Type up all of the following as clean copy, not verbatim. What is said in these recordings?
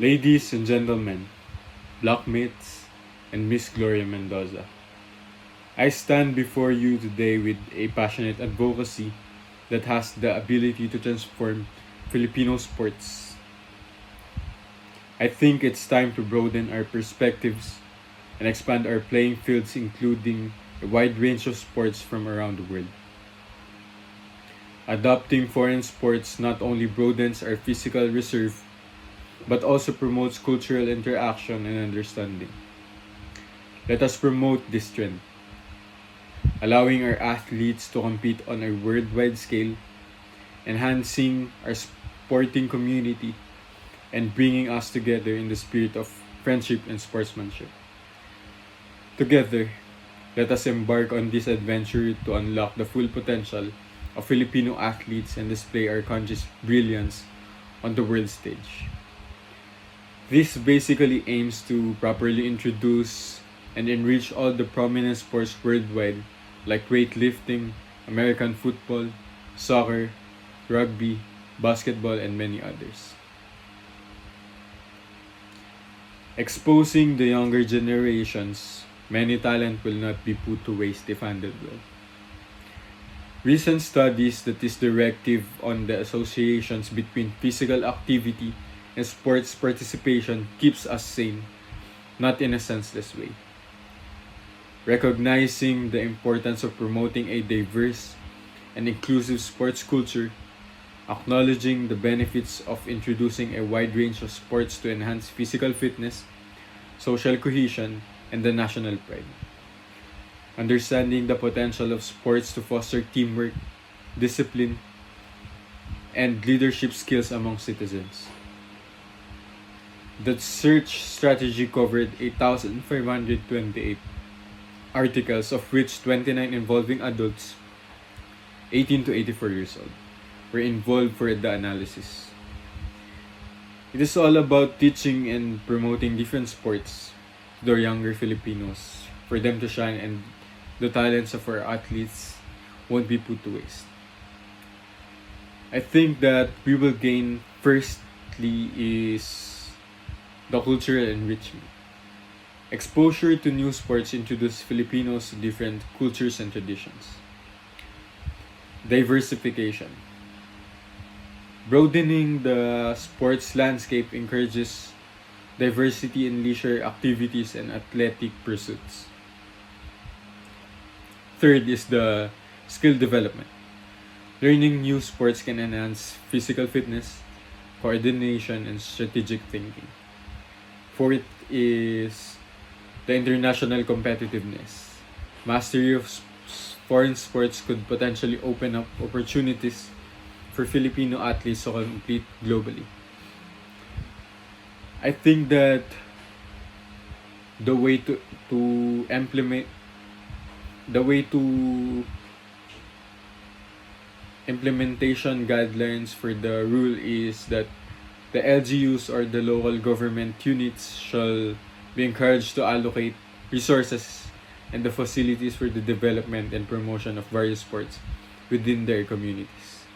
Ladies and gentlemen, blockmates, and Miss Gloria Mendoza, I stand before you today with a passionate advocacy that has the ability to transform Filipino sports. I think it's time to broaden our perspectives and expand our playing fields, including a wide range of sports from around the world. Adopting foreign sports not only broadens our physical reserve but also promotes cultural interaction and understanding. Let us promote this trend, allowing our athletes to compete on a worldwide scale, enhancing our sporting community, and bringing us together in the spirit of friendship and sportsmanship. Together, let us embark on this adventure to unlock the full potential of Filipino athletes and display our country's brilliance on the world stage. This basically aims to properly introduce and enrich all the prominent sports worldwide like weightlifting, American football, soccer, rugby, basketball, and many others. Exposing the younger generations, many talent will not be put to waste if handled well. Recent studies that is directive on the associations between physical activity and sports participation keeps us sane, not in a senseless way. Recognizing the importance of promoting a diverse and inclusive sports culture, acknowledging the benefits of introducing a wide range of sports to enhance physical fitness, social cohesion, and the national pride. Understanding the potential of sports to foster teamwork, discipline, and leadership skills among citizens. The search strategy covered 8,528 articles, of which 29 involving adults 18 to 84 years old were involved for the analysis. It is all about teaching and promoting different sports to the younger Filipinos for them to shine, and the talents of our athletes won't be put to waste. I think that we will gain firstly is the cultural enrichment. Exposure to new sports introduces Filipinos to different cultures and traditions. Diversification. Broadening the sports landscape encourages diversity in leisure activities and athletic pursuits. Third is the skill development. Learning new sports can enhance physical fitness, coordination, and strategic thinking. Fourth is the international competitiveness. Mastery of foreign sports could potentially open up opportunities for Filipino athletes to compete globally. I think that the way to implement the way to implementation guidelines for the rule is that the LGUs or the local government units shall be encouraged to allocate resources and the facilities for the development and promotion of various sports within their communities.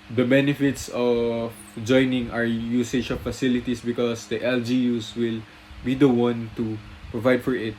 The benefits of joining are usage of facilities because the LGUs will be the one to provide for it,